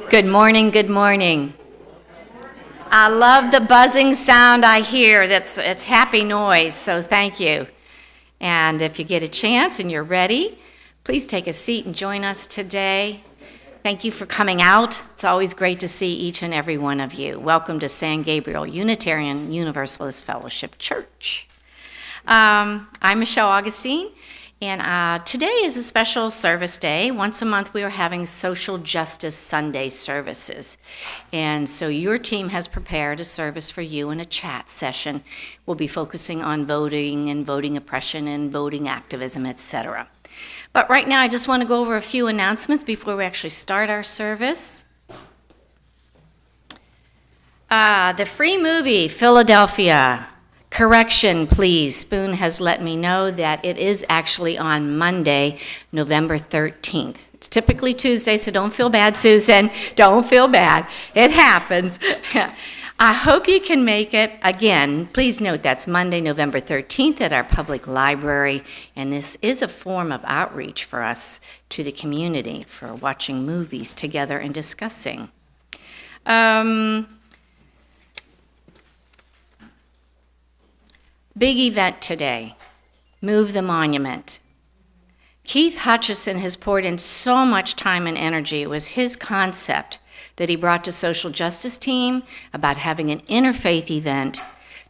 Good morning, good morning. I love the buzzing sound I hear. It's happy noise, so thank you. And if you get a chance and you're ready, please take a seat and join us today. Thank you for coming out. It's always great to see each and every one of you. Welcome to San Gabriel Unitarian Universalist Fellowship Church. I'm Michelle Augustine. And today is a special service day. Once a month we are having Social Justice Sunday services. And so your team has prepared a service for you in a chat session. We'll be focusing on voting and voting oppression and voting activism, etc. But right now I just want to go over a few announcements before we actually start our service. The free movie, Philadelphia. Correction, please. Spoon has let me know that it is actually on Monday, November 13th. It's typically Tuesday, so don't feel bad, Susan. Don't feel bad. It happens. I hope you can make it. Again, please note that's Monday, November 13th at our public library, and this is a form of outreach for us to the community for watching movies together and discussing. Big event today, Move the Monument. Keith Hutchison has poured in so much time and energy. It was his concept that he brought to social justice team about having an interfaith event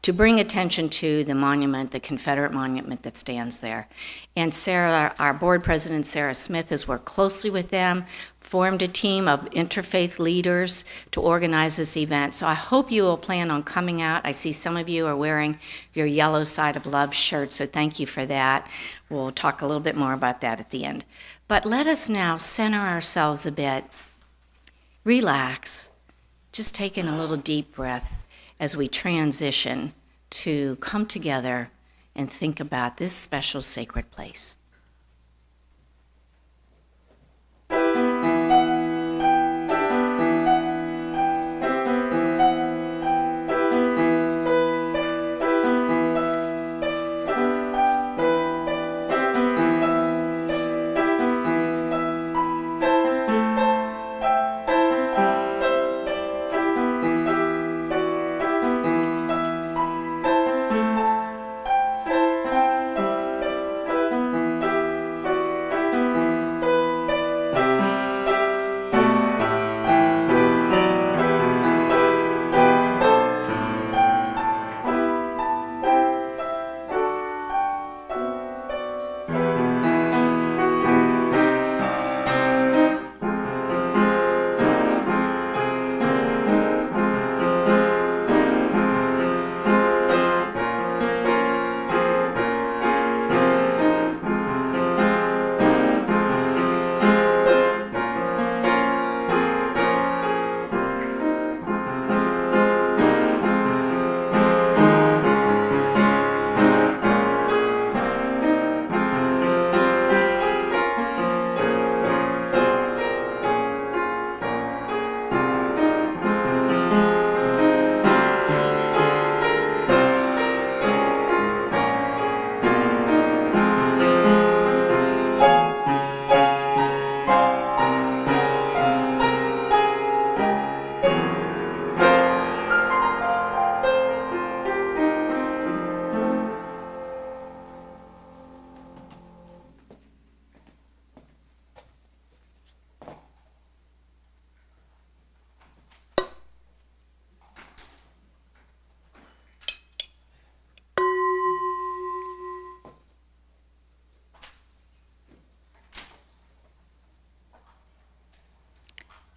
to bring attention to the monument, the Confederate monument that stands there. And Sarah, our board president, Sarah Smith, has worked closely with them, formed a team of interfaith leaders to organize this event. So I hope you will plan on coming out. I see some of you are wearing your Yellow Side of Love shirts, so thank you for that. We'll talk a little bit more about that at the end. But let us now center ourselves a bit, relax, just taking a little deep breath as we transition to come together and think about this special sacred place.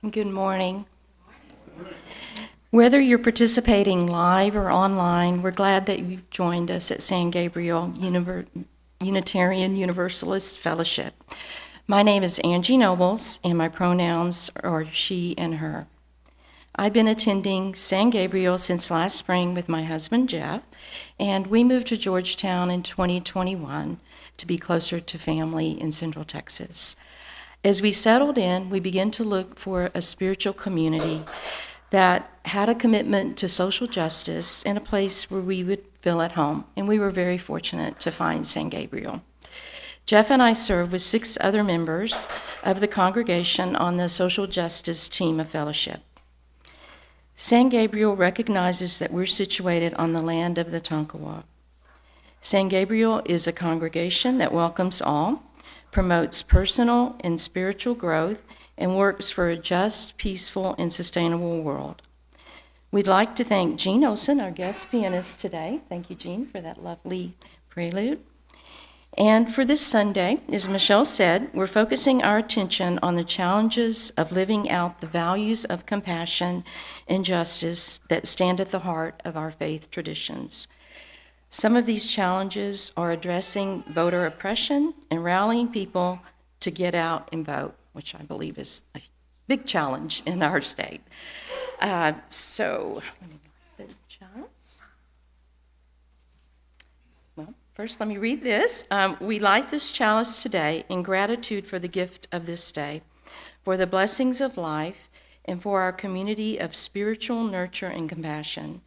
Good morning. Whether you're participating live or online, we're glad that you've joined us at San Gabriel Unitarian Universalist Fellowship. My name is Angie Nobles, and my pronouns are she and her. I've been attending San Gabriel since last spring with my husband, Jeff, and we moved to Georgetown in 2021 to be closer to family in Central Texas. As we settled in, we began to look for a spiritual community that had a commitment to social justice and a place where we would feel at home, and we were very fortunate to find San Gabriel. Jeff and I serve with 6 other members of the congregation on the social justice team of fellowship. San Gabriel recognizes that we're situated on the land of the Tonkawa. San Gabriel is a congregation that welcomes all, promotes personal and spiritual growth, and works for a just, peaceful, and sustainable world. We'd like to thank Jean Olson, our guest pianist today. Thank you, Jean, for that lovely prelude. And for this Sunday, as Michelle said, we're focusing our attention on the challenges of living out the values of compassion and justice that stand at the heart of our faith traditions. Some of these challenges are addressing voter oppression and rallying people to get out and vote, which I believe is a big challenge in our state. So, let me get the chalice. Well, first let me read this. We light this chalice today in gratitude for the gift of this day, for the blessings of life, and for our community of spiritual nurture and compassion.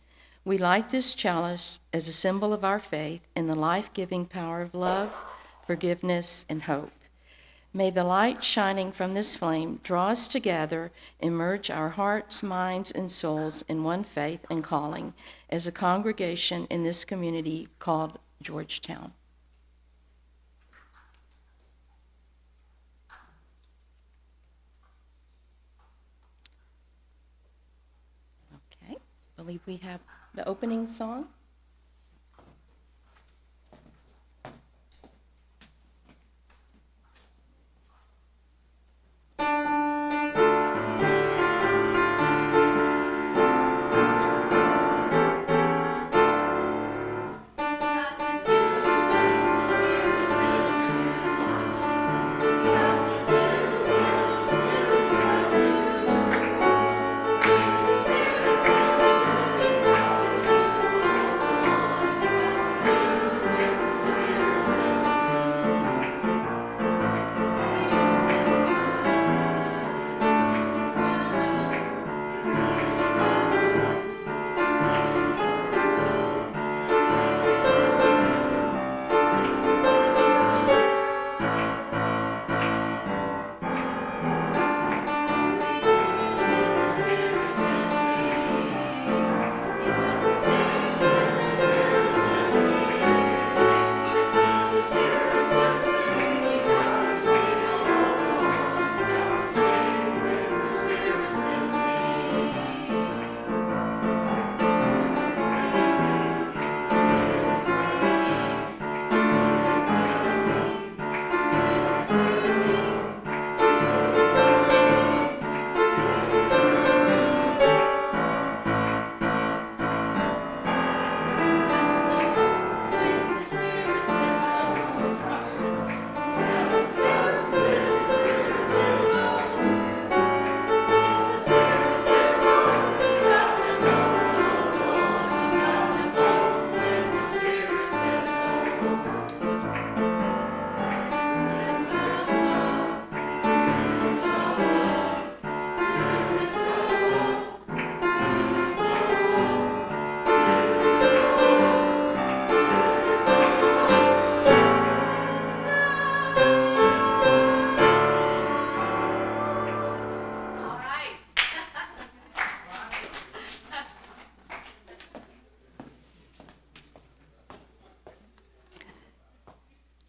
We light this chalice as a symbol of our faith in the life-giving power of love, forgiveness, and hope. May the light shining from this flame draw us together and merge our hearts, minds, and souls in one faith and calling as a congregation in this community called Georgetown. Okay, I believe we have the opening song.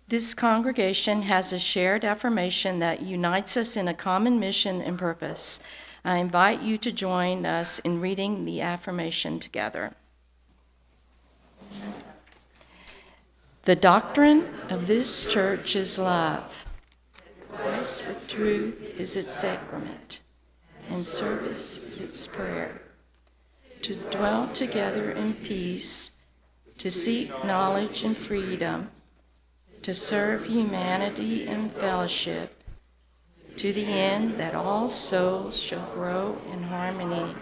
This congregation has a shared affirmation that unites us in a common mission and purpose. I invite you to join us in reading the affirmation together. The doctrine of this church is love. Christ with truth is its sacrament. and service its prayer, to dwell together in peace, to seek knowledge and freedom, to serve humanity in fellowship, to the end that all souls shall grow in harmony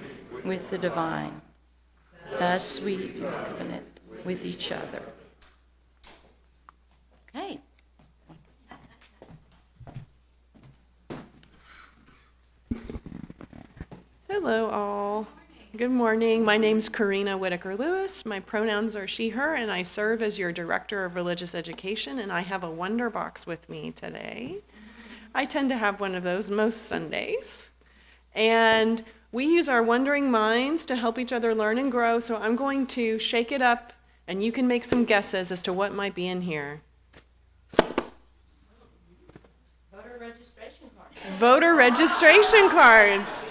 with the divine. Thus we do covenant with each other. Okay. Hello, all. Good morning. My name's Karina Whitaker-Lewis. My pronouns are she, her, and I serve as your Director of Religious Education, and I have a Wonder Box with me today. I tend to have one of those most Sundays. And we use our wondering minds to help each other learn and grow, so I'm going to shake it up, and you can make some guesses as to what might be in here. Voter registration cards. Voter registration cards.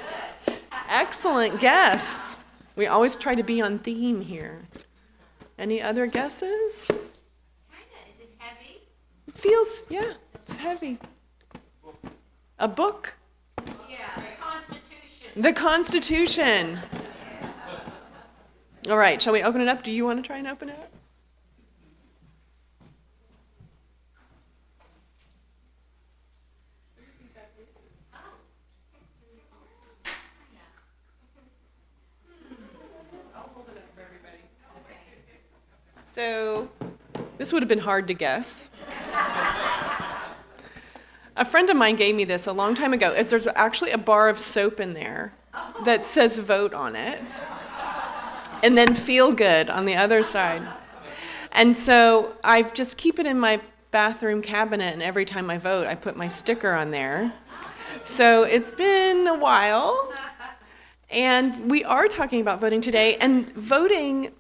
Excellent guess. We always try to be on theme here. Any other guesses? Kinda. Is it heavy? It feels, yeah, it's heavy. A book? Yeah, the Constitution. The Constitution. All right, shall we open it up? Do you want to try and open it up? So, this would have been hard to guess. A friend of mine gave me this a long time ago. There's actually a bar of soap in there that says vote on it, and then feel good on the other side. And so I just keep it in my bathroom cabinet, and every time I vote, I put my sticker on there. So it's been a while, and we are talking about voting today, and voting,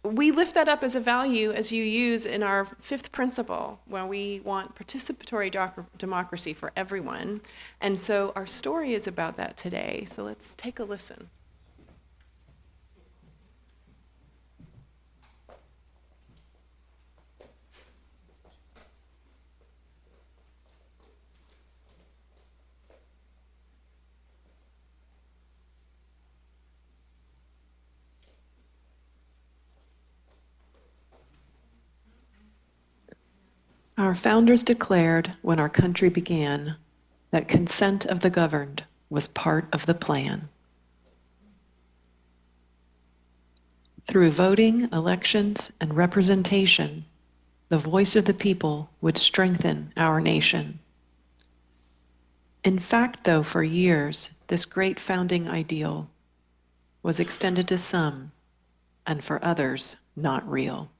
we lift that up as a value as you use in our fifth principle, where we want participatory democracy for everyone. And so our story is about that today. So let's take a listen. Our founders declared when our country began that consent of the governed was part of the plan. Through voting, elections, and representation, the voice of the people would strengthen our nation. In fact, though, for years, this great founding ideal was extended to some, and for others, not real.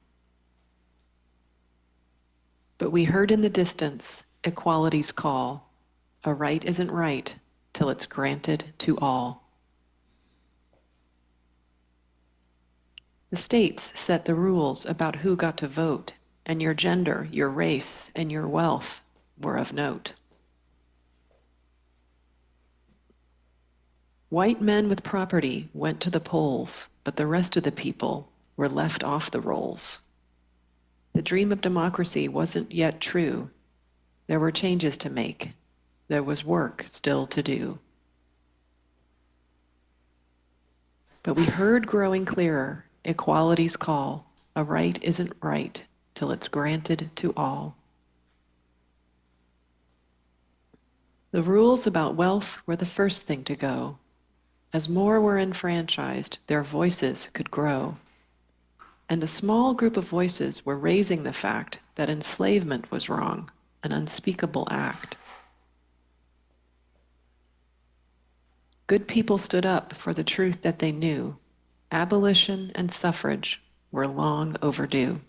But we heard in the distance equality's call. A right isn't right till it's granted to all. The states set the rules about who got to vote, and your gender, your race, and your wealth were of note. White men with property went to the polls, but the rest of the people were left off the rolls. The dream of democracy wasn't yet true. There were changes to make. There was work still to do. But we heard growing clearer equality's call. A right isn't right till it's granted to all. The rules about wealth were the first thing to go. As more were enfranchised, their voices could grow. And a small group of voices were raising the fact that enslavement was wrong, an unspeakable act. Good people stood up for the truth that they knew. Abolition and suffrage were long overdue.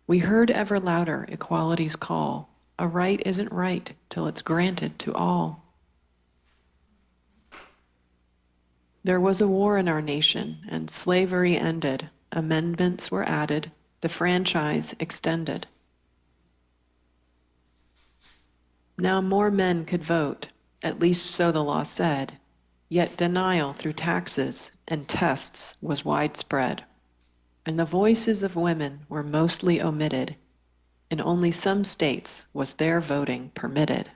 We heard ever louder equality's call. A right isn't right till it's granted to all. There was a war in our nation, and slavery ended. Amendments were added, the franchise extended. Now more men could vote, at least so the law said, yet denial through taxes and tests was widespread, and the voices of women were mostly omitted. In only some states was their voting permitted.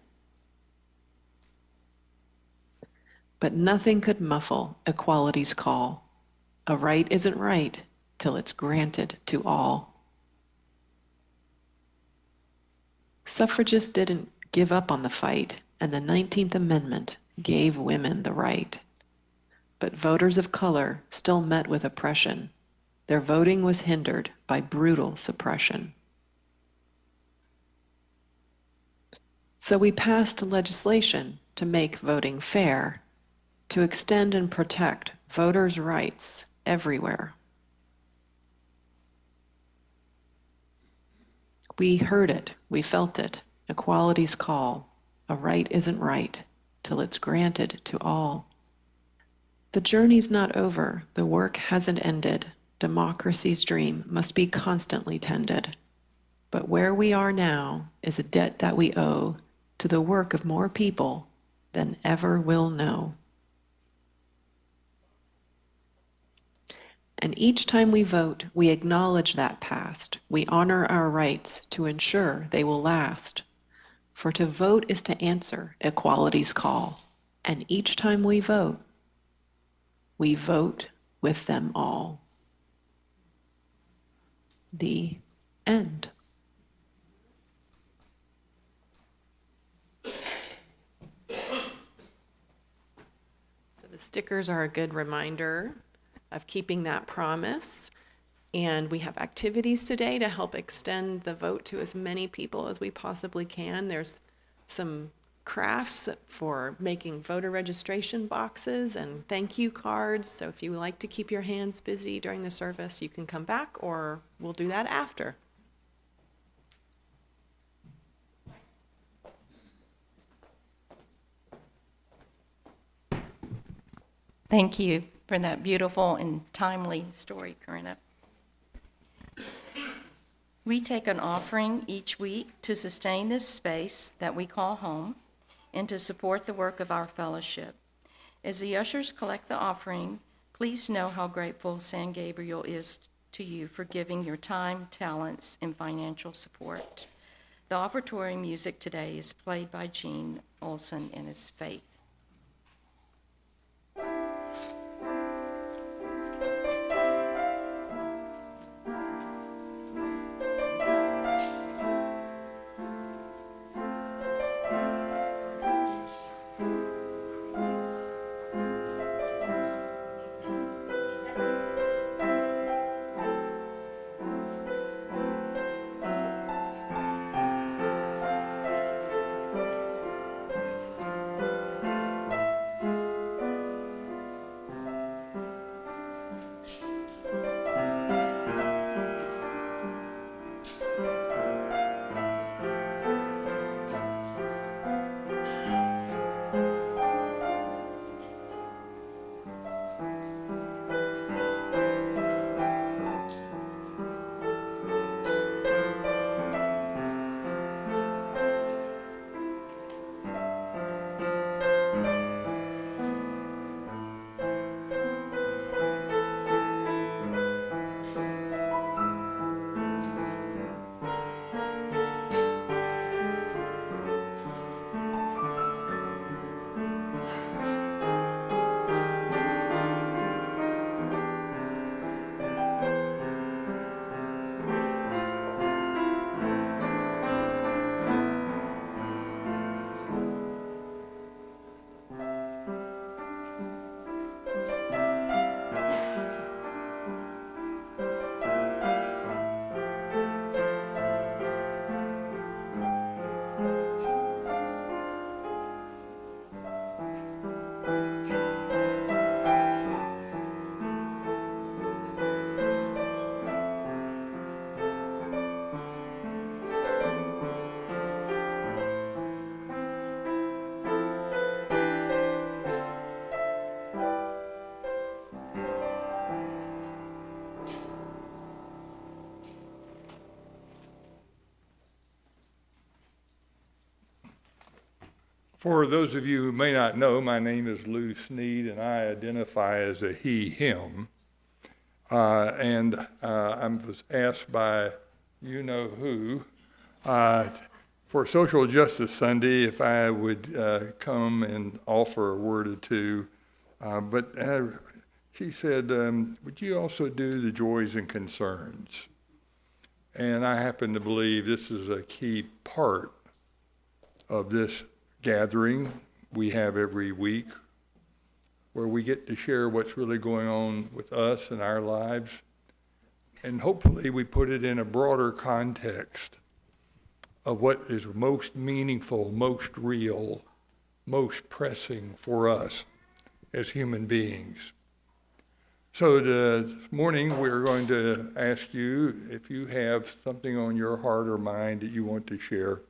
but nothing could muffle equality's call. A right isn't right till it's granted to all. Suffragists didn't give up on the fight, and the 19th Amendment gave women the right. But voters of color still met with oppression. Their voting was hindered by brutal suppression. So we passed legislation to make voting fair, to extend and protect voters' rights everywhere. We heard it, we felt it, equality's call. A right isn't right till it's granted to all. The journey's not over, the work hasn't ended. Democracy's dream must be constantly tended. But where we are now is a debt that we owe to the work of more people than ever will know. And each time we vote, we acknowledge that past. We honor our rights to ensure they will last. For to vote is to answer equality's call. And each time we vote with them all. The end. So the stickers are a good reminder of keeping that promise. And we have activities today to help extend the vote to as many people as we possibly can. There's some crafts for making voter registration boxes and thank you cards. So if you would like to keep your hands busy during the service, you can come back, or we'll do that after. Thank you for that beautiful and timely story, Corinna. We take an offering each week to sustain this space that we call home and to support the work of our fellowship. As the ushers collect the offering, please know how grateful San Gabriel is to you for giving your time, talents, and financial support. The offertory music today is played by Gene Olson and his Faith. For those of you who may not know, my name is Lou Sneed, and I identify as a he, him. I was asked by you-know-who for Social Justice Sunday if I would come and offer a word or two. But she said, would you also do the joys and concerns? And I happen to believe this is a key part of this gathering we have every week, where we get to share what's really going on with us and our lives. And hopefully we put it in a broader context of what is most meaningful, most real, most pressing for us as human beings. So this morning we're going to ask you if you have something on your heart or mind that you want to share.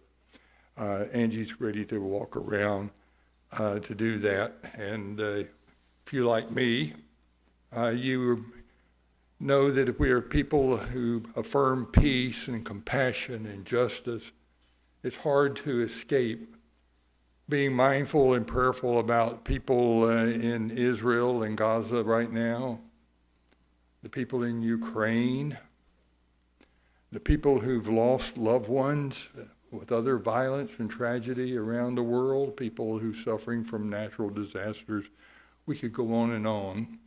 Angie's ready to walk around to do that. And if you like me, you know that if we are people who affirm peace and compassion and justice, it's hard to escape being mindful and prayerful about people in Israel and Gaza right now, the people in Ukraine, the people who've lost loved ones with other violence and tragedy around the world, people who are suffering from natural disasters. We could go on and on.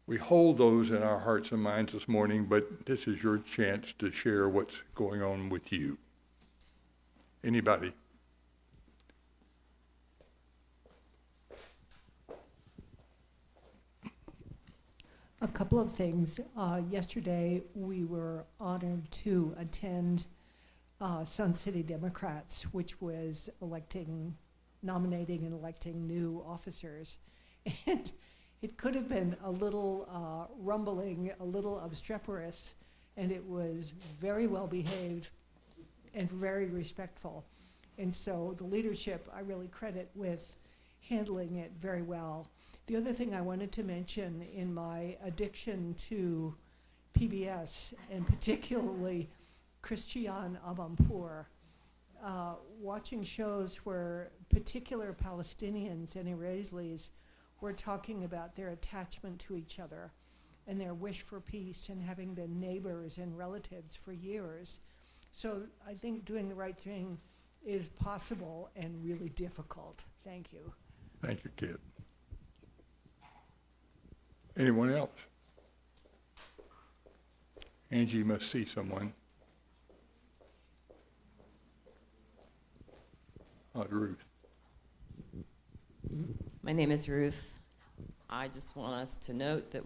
We hold those in our hearts and minds this morning, but this is your chance to share what's going on with you. Anybody? A couple of things. Yesterday, we were honored to attend Sun City Democrats, which was nominating and electing new officers. And it could have been a little rumbling, a little obstreperous, and it was very well behaved and very respectful. And so the leadership I really credit with handling it very well. The other thing I wanted to mention, in my addiction to PBS, and particularly Christian Amanpour, watching shows where particular Palestinians and Israelis were talking about their attachment to each other and their wish for peace and having been neighbors and relatives for years. So I think doing the right thing is possible and really difficult. Thank you. Thank you, Kit. Anyone else? Angie must see someone. Ruth. My name is Ruth. I just want us to note that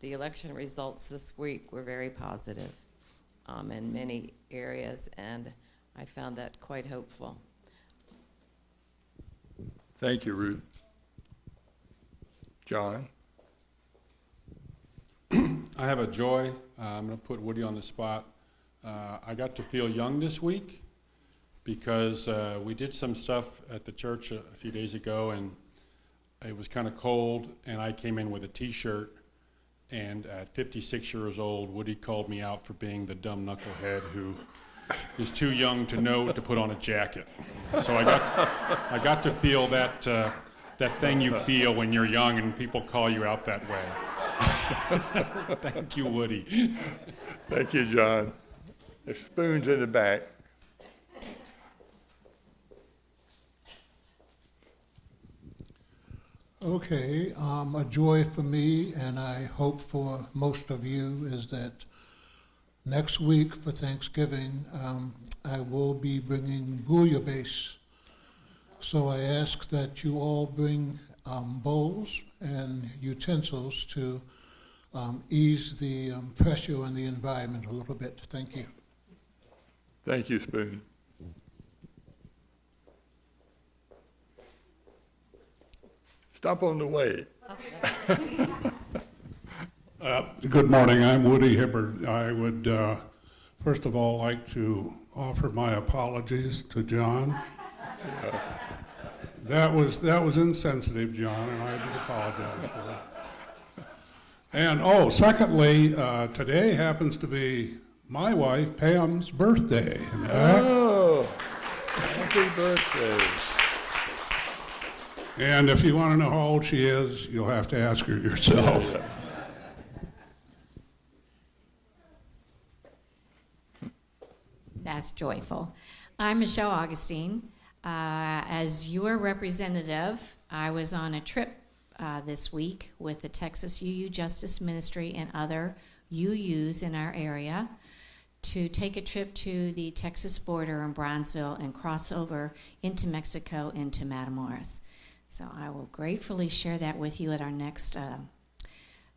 the election results this week were very positive in many areas, and I found that quite hopeful. Thank you, Ruth. John? I have a joy. I'm going to put Woody on the spot. I got to feel young this week because we did some stuff at the church a few days ago, and it was kind of cold, and I came in with a T-shirt, and at 56 years old, Woody called me out for being the dumb knucklehead who is too young to know to put on a jacket. So I got to feel that thing you feel when you're young and people call you out that way. Thank you, Woody. Thank you, John. There's spoons in the back. Okay, a joy for me, and I hope for most of you, is that next week for Thanksgiving, I will be bringing bouillabaisse. So I ask that you all bring bowls and utensils to ease the pressure on the environment a little bit. Thank you. Thank you, Spoon. Stop on the way. Good morning. I'm Woody Hibbard. I would, first of all, like to offer my apologies to John. That was insensitive, John, and I do apologize for that. And secondly, today happens to be my wife Pam's birthday. Oh, happy birthday. And if you want to know how old she is, you'll have to ask her yourself. That's joyful. I'm Michelle Augustine. As your representative, I was on a trip this week with the Texas UU Justice Ministry and other UUs in our area to take a trip to the Texas border in Brownsville and cross over into Mexico, into Matamoros. So I will gratefully share that with you at our next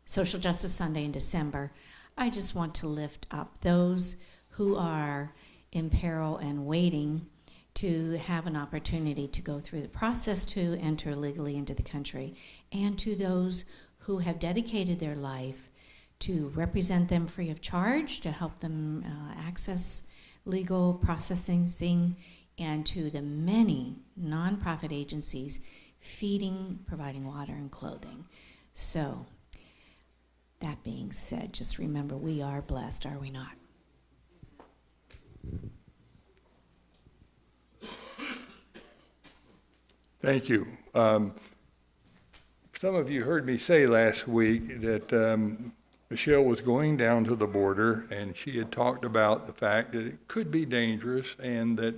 Social Justice Sunday in December. I just want to lift up those who are in peril and waiting to have an opportunity to go through the process to enter legally into the country, and to those who have dedicated their life to represent them free of charge, to help them access legal processing, and to the many nonprofit agencies feeding, providing water and clothing. So, that being said, just remember we are blessed, are we not? Thank you. Some of you heard me say last week that Michelle was going down to the border, and she had talked about the fact that it could be dangerous, and that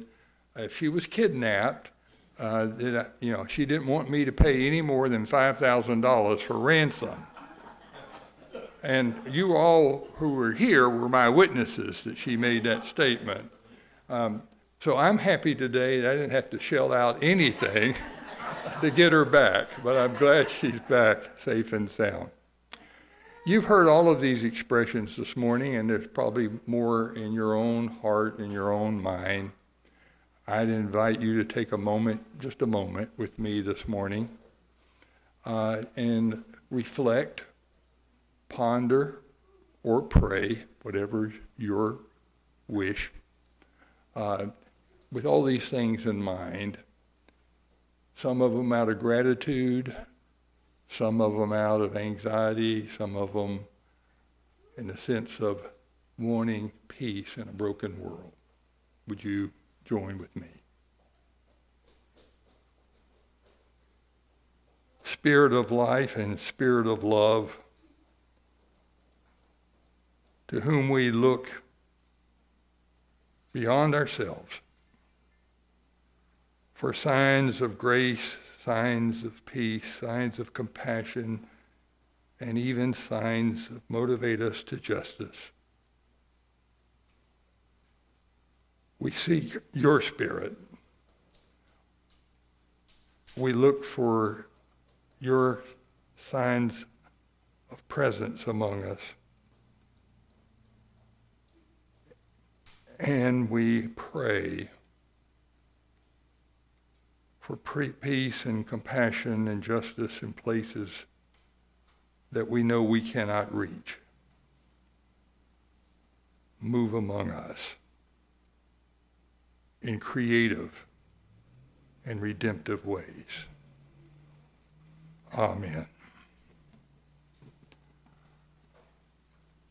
if she was kidnapped, she didn't want me to pay any more than $5,000 for ransom. And you all who were here were my witnesses that she made that statement. So I'm happy today that I didn't have to shell out anything to get her back, but I'm glad she's back safe and sound. You've heard all of these expressions this morning, and there's probably more in your own heart and your own mind. I'd invite you to take a moment, just a moment with me this morning, and reflect, ponder, or pray, whatever your wish, with all these things in mind. Some of them out of gratitude, some of them out of anxiety, some of them in the sense of wanting peace in a broken world. Would you join with me? Spirit of life and Spirit of love, to whom we look beyond ourselves for signs of grace, signs of peace, signs of compassion, and even signs that motivate us to justice. We seek your Spirit. We look for your signs of presence among us. And we pray for peace and compassion and justice in places that we know we cannot reach. Move among us in creative and redemptive ways. Amen.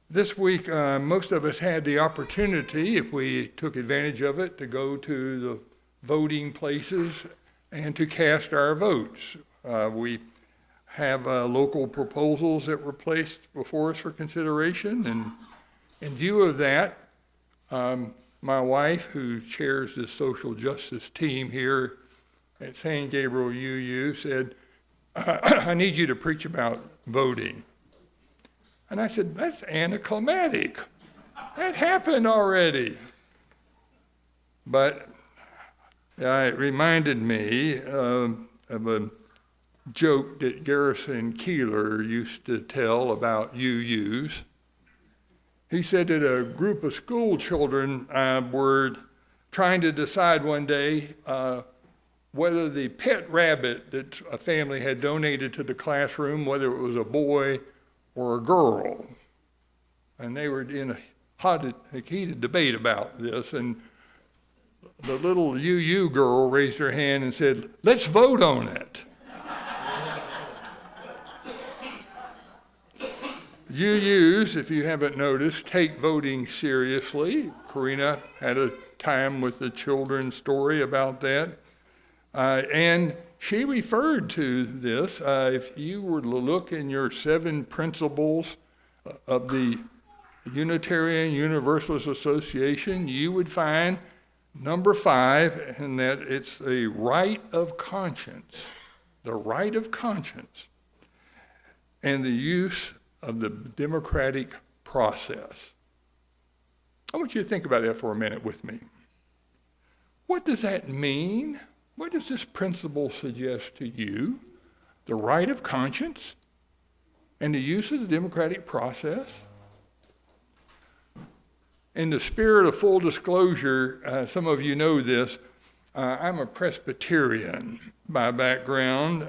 This week, most of us had the opportunity, if we took advantage of it, to go to the voting places and to cast our votes. We have local proposals that were placed before us for consideration, and in view of that, my wife, who chairs the social justice team here at San Gabriel UU, said, I need you to preach about voting. And I said, that's anticlimactic. That happened already. But it reminded me of a joke that Garrison Keillor used to tell about UUs. He said that a group of school children were trying to decide one day whether the pet rabbit that a family had donated to the classroom, whether it was a boy or a girl. And they were in a heated debate about this, and the little UU girl raised her hand and said, let's vote on it. UUs, if you haven't noticed, take voting seriously. Karina had a time with the children's story about that. And she referred to this. If you were to look in your 7 principles of the Unitarian Universalist Association, you would find Number 5, and that it's a right of conscience, the right of conscience, and the use of the democratic process. I want you to think about that for a minute with me. What does that mean? What does this principle suggest to you? The right of conscience and the use of the democratic process? In the spirit of full disclosure, some of you know this, I'm a Presbyterian by background,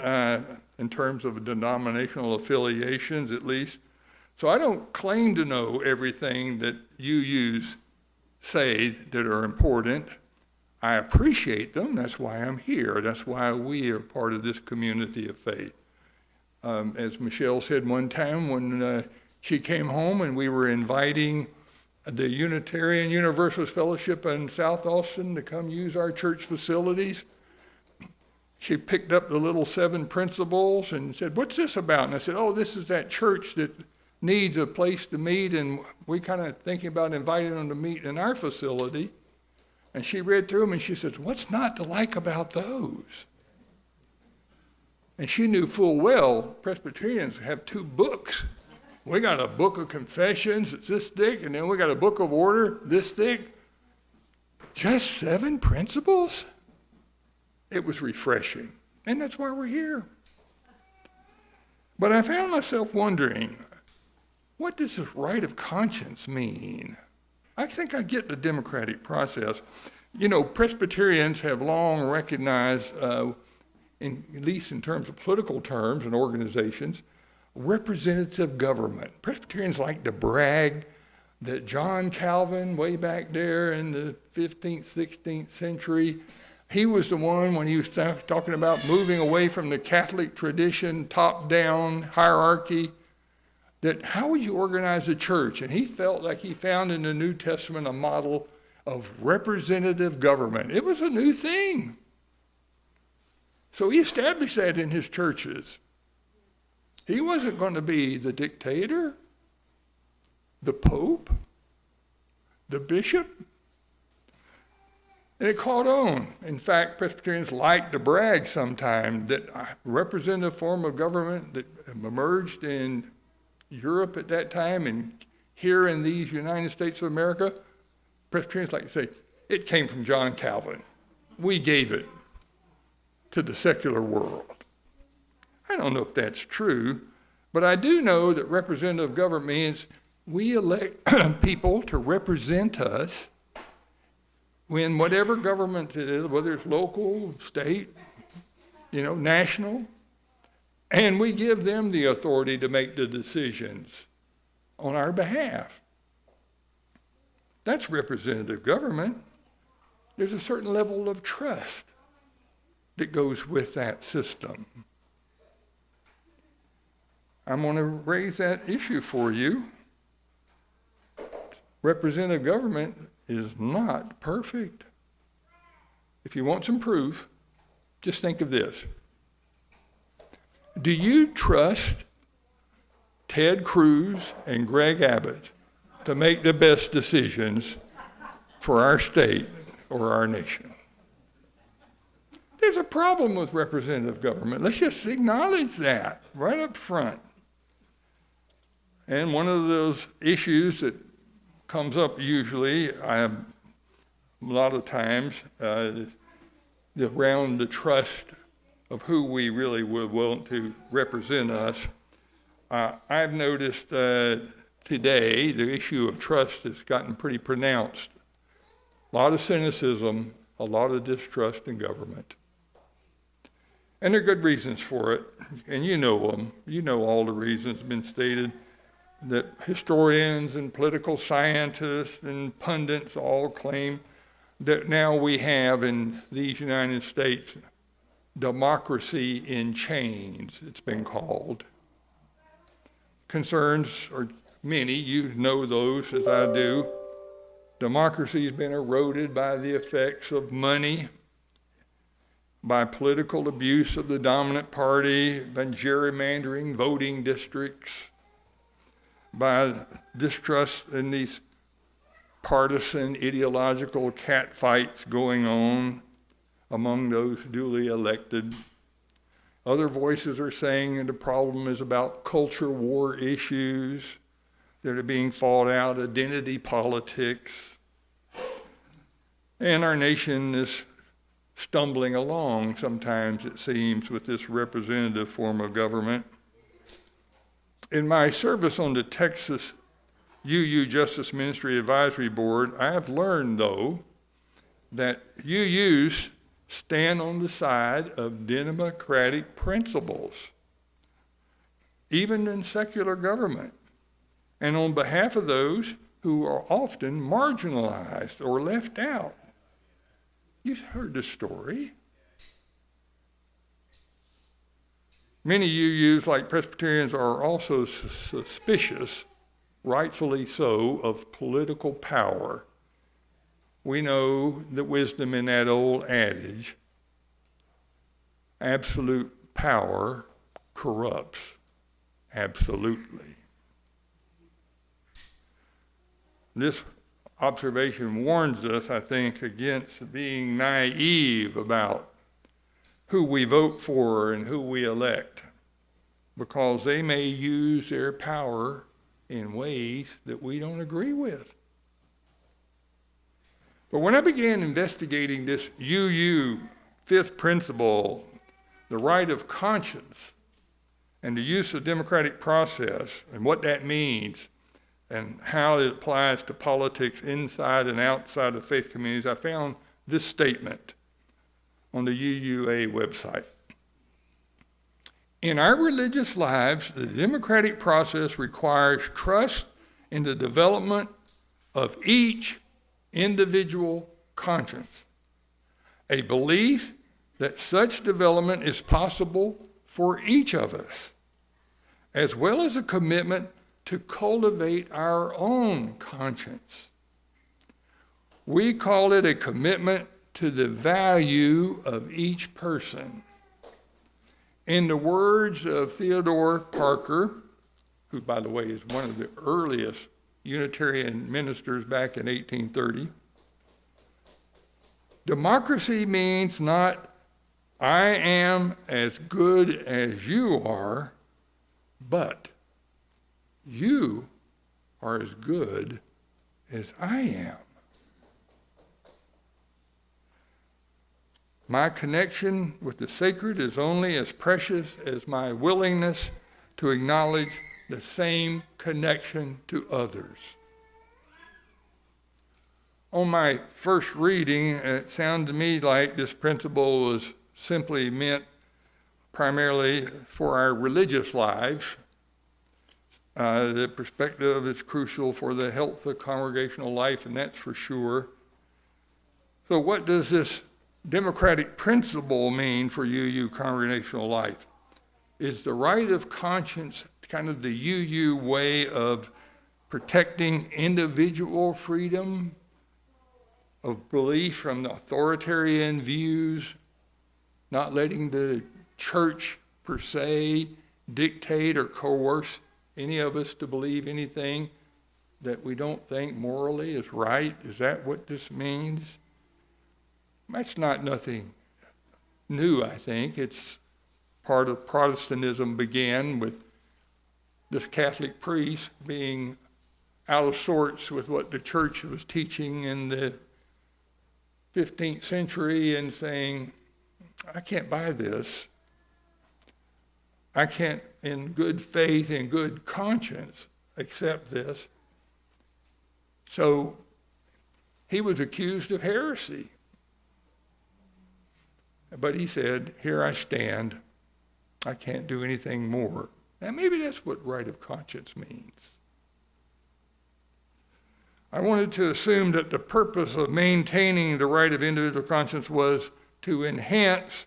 in terms of denominational affiliations at least. So I don't claim to know everything that you say that are important. I appreciate them. That's why I'm here. That's why we are part of this community of faith. As Michelle said one time when she came home and we were inviting the Unitarian Universalist Fellowship in South Austin to come use our church facilities, she picked up the little 7 principles and said, "What's this about?" And I said, "Oh, this is that church that needs a place to meet, and we kind of thinking about inviting them to meet in our facility." And she read through them and she says, "What's not to like about those?" And she knew full well Presbyterians have 2 books. We got a book of confessions that's this thick, and then we got a book of order this thick. Just 7 principles? It was refreshing, and that's why we're here. But I found myself wondering, what does this right of conscience mean? I think I get the democratic process. You know, Presbyterians have long recognized, at least in terms of political terms and organizations, representative government. Presbyterians like to brag that John Calvin, way back there in the 15th, 16th century, he was the one when he was talking about moving away from the Catholic tradition, top-down hierarchy, that how would you organize a church? And he felt like he found in the New Testament a model of representative government. It was a new thing. So he established that in his churches. He wasn't going to be the dictator, the pope, the bishop. And it caught on. In fact, Presbyterians like to brag sometimes that a representative form of government that emerged in Europe at that time and here in these United States of America, Presbyterians like to say, it came from John Calvin. We gave it to the secular world. I don't know if that's true, but I do know that representative government means we elect people to represent us in whatever government it is, whether it's local, state, national, and we give them the authority to make the decisions on our behalf. That's representative government. There's a certain level of trust that goes with that system. I'm going to raise that issue for you. Representative government is not perfect. If you want some proof, just think of this. Do you trust Ted Cruz and Greg Abbott to make the best decisions for our state or our nation? There's a problem with representative government. Let's just acknowledge that right up front. And one of those issues that comes up usually, a lot of times, around the trust of who we really would want to represent us. I've noticed today the issue of trust has gotten pretty pronounced. A lot of cynicism, a lot of distrust in government. And there are good reasons for it, and you know them. You know all the reasons been stated, that historians and political scientists and pundits all claim that now we have in these United States democracy in chains, it's been called. Concerns are many, you know those as I do. Democracy has been eroded by the effects of money, by political abuse of the dominant party, by gerrymandering voting districts, by distrust in these partisan ideological catfights going on among those duly elected. Other voices are saying the problem is about culture war issues that are being fought out, identity politics. And our nation is stumbling along sometimes, it seems, with this representative form of government. In my service on the Texas UU Justice Ministry Advisory Board, I have learned, though, that UUs stand on the side of democratic principles, even in secular government, and on behalf of those who are often marginalized or left out. You've heard the story. Many UUs, like Presbyterians, are also suspicious, rightfully so, of political power. We know the wisdom in that old adage, absolute power corrupts absolutely. This observation warns us, I think, against being naive about who we vote for and who we elect, because they may use their power in ways that we don't agree with. But when I began investigating this UU fifth principle, the right of conscience, and the use of democratic process, and what that means, and how it applies to politics inside and outside of faith communities, I found this statement on the UUA website. In our religious lives, the democratic process requires trust in the development of each individual conscience, a belief that such development is possible for each of us, as well as a commitment to cultivate our own conscience. We call it a commitment to the value of each person. In the words of Theodore Parker, who, by the way, is one of the earliest Unitarian ministers back in 1830, democracy means not I am as good as you are, but you are as good as I am. My connection with the sacred is only as precious as my willingness to acknowledge the same connection to others. On my first reading, it sounded to me like this principle was simply meant primarily for our religious lives. The perspective is crucial for the health of congregational life, and that's for sure. So what does this democratic principle mean for UU congregational life? Is the right of conscience kind of the UU way of protecting individual freedom of belief from the authoritarian views, not letting the church per se dictate or coerce any of us to believe anything that we don't think morally is right? Is that what this means? That's not nothing new, I think. It's part of Protestantism began with this Catholic priest being out of sorts with what the church was teaching in the 15th century and saying, I can't buy this. I can't, in good faith and good conscience, accept this. So he was accused of heresy. But he said, here I stand. I can't do anything more. Now maybe that's what right of conscience means. I wanted to assume that the purpose of maintaining the right of individual conscience was to enhance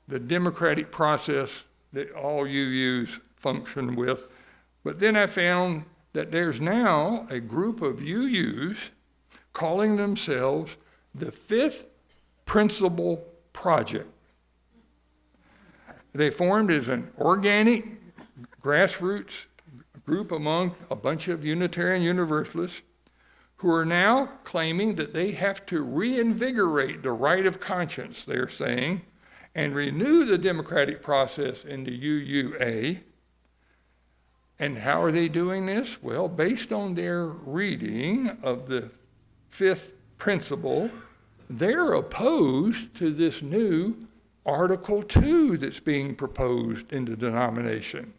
the democratic process that all UUs function with. But then I found that there's now a group of UUs calling themselves the Fifth Principle Project. They formed as an organic grassroots group among a bunch of Unitarian Universalists who are now claiming that they have to reinvigorate the right of conscience, they're saying, and renew the democratic process in the UUA. And how are they doing this? Well, based on their reading of the fifth principle, they're opposed to this new Article 2 that's being proposed in the denomination.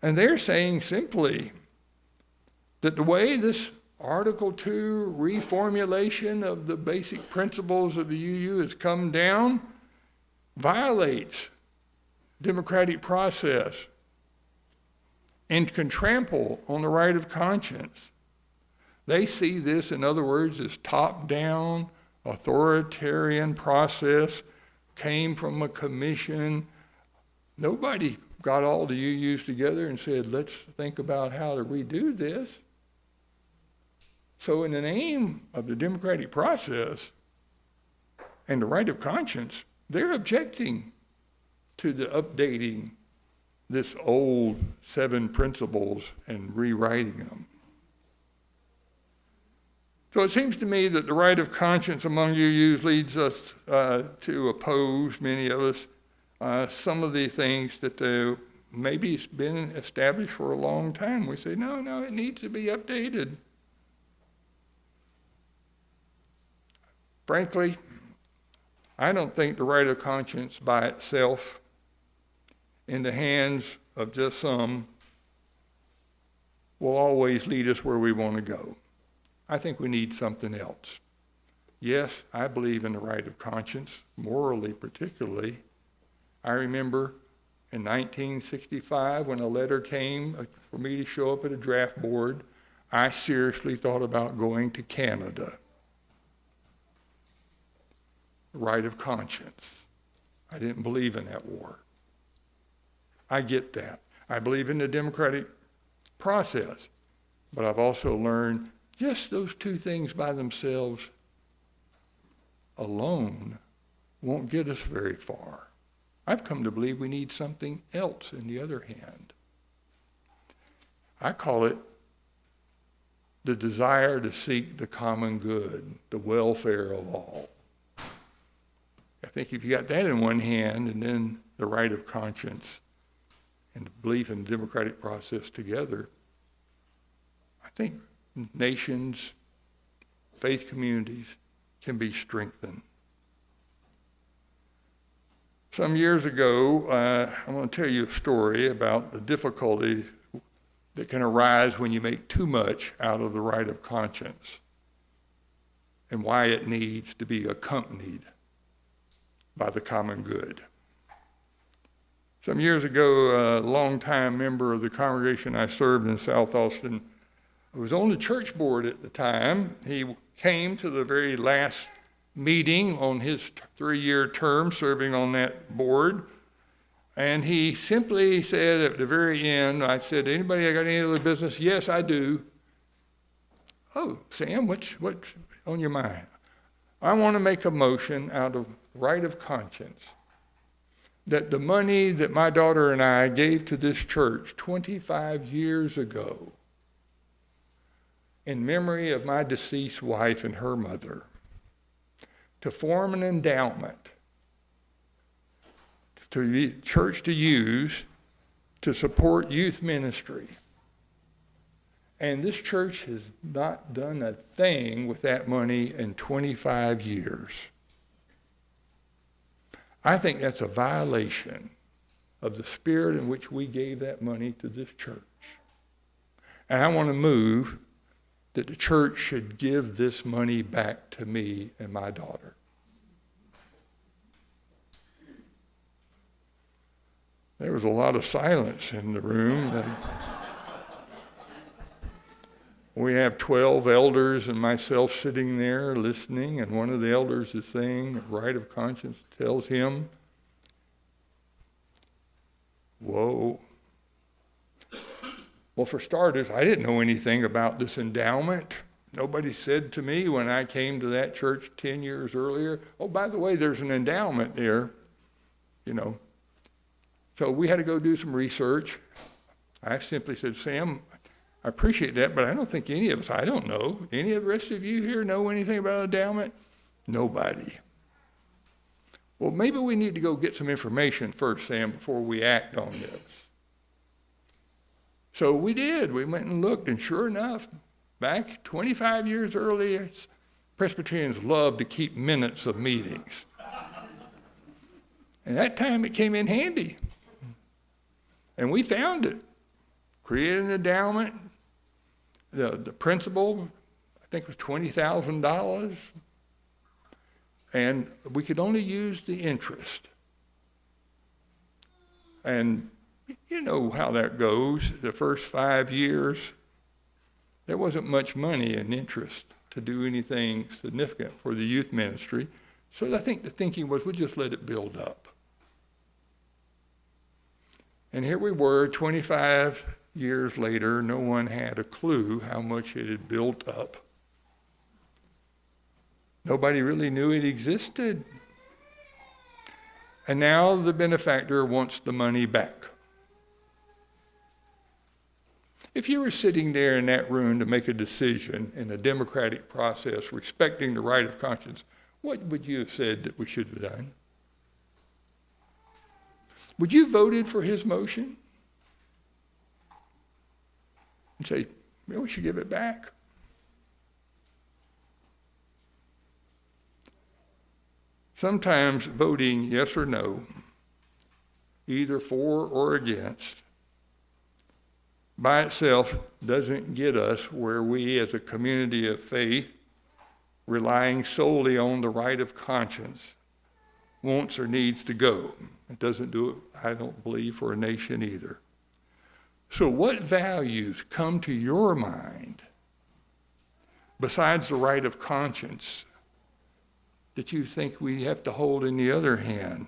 And they're saying simply that the way this Article 2 reformulation of the basic principles of the UU has come down violates democratic process and can trample on the right of conscience. They see this, in other words, as top-down, authoritarian process, came from a commission. Nobody got all the UUs together and said, let's think about how to redo this. So in the name of the democratic process and the right of conscience, they're objecting to the updating this old 7 principles and rewriting them. So it seems to me that the right of conscience among UUs leads us to oppose, many of us, some of the things that maybe it's been established for a long time. We say, no, it needs to be updated. Frankly, I don't think the right of conscience by itself, in the hands of just some, will always lead us where we want to go. I think we need something else. Yes, I believe in the right of conscience, morally particularly. I remember in 1965 when a letter came for me to show up at a draft board, I seriously thought about going to Canada. Right of conscience. I didn't believe in that war. I get that. I believe in the democratic process, but I've also learned just those two things by themselves alone won't get us very far. I've come to believe we need something else in the other hand. I call it the desire to seek the common good, the welfare of all. I think if you got that in one hand and then the right of conscience and the belief in the democratic process together, I think nations, faith communities can be strengthened. Some years ago, I'm going to tell you a story about the difficulty that can arise when you make too much out of the right of conscience and why it needs to be accompanied by the common good. Some years ago, a longtime member of the congregation I served in South Austin, who was on the church board at the time, he came to the very last meeting on his 3-year term serving on that board, and he simply said at the very end, I said, anybody got any other business? Yes, I do. Oh, Sam, what's on your mind? I want to make a motion out of right of conscience that the money that my daughter and I gave to this church 25 years ago in memory of my deceased wife and her mother, to form an endowment to the church to use to support youth ministry. And this church has not done a thing with that money in 25 years. I think that's a violation of the spirit in which we gave that money to this church. And I want to move that the church should give this money back to me and my daughter. There was a lot of silence in the room. We have 12 elders and myself sitting there listening, and one of the elders is saying, the right of conscience tells him, whoa. Well, for starters, I didn't know anything about this endowment. Nobody said to me when I came to that church 10 years earlier, oh, by the way, there's an endowment there, you know. So we had to go do some research. I simply said, Sam, I appreciate that, but I don't think any of us, I don't know, any of the rest of you here know anything about endowment? Nobody. Well, maybe we need to go get some information first, Sam, before we act on this. So we did. We went and looked, and sure enough, back 25 years earlier, Presbyterians love to keep minutes of meetings. And that time it came in handy. And we found it. Created an endowment. The principal, I think, was $20,000. And we could only use the interest. And you know how that goes. The first 5 years, there wasn't much money in interest to do anything significant for the youth ministry. So I think the thinking was, we'll just let it build up. And here we were, 25 years later, no one had a clue how much it had built up. Nobody really knew it existed. And now the benefactor wants the money back. If you were sitting there in that room to make a decision in a democratic process respecting the right of conscience, what would you have said that we should have done? Would you have voted for his motion? And say, well, we should give it back? Sometimes voting yes or no, either for or against, by itself doesn't get us where we as a community of faith, relying solely on the right of conscience, wants or needs to go. It doesn't do it, I don't believe, for a nation either. So what values come to your mind besides the right of conscience that you think we have to hold in the other hand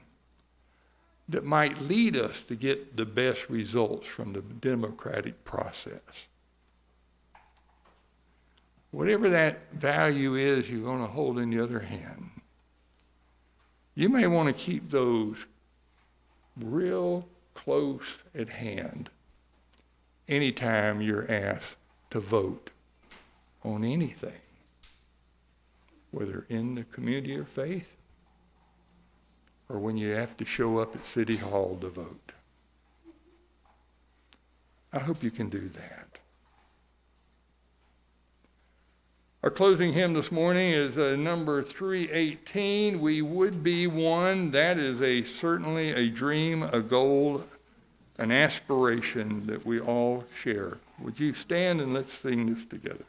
that might lead us to get the best results from the democratic process? Whatever that value is you're going to hold in the other hand, you may want to keep those real close at hand anytime you're asked to vote on anything, whether in the community of faith or when you have to show up at City Hall to vote. I hope you can do that. Our closing hymn this morning is number 318, We Would Be One. That is certainly a dream, a goal, an aspiration that we all share. Would you stand and let's sing this together?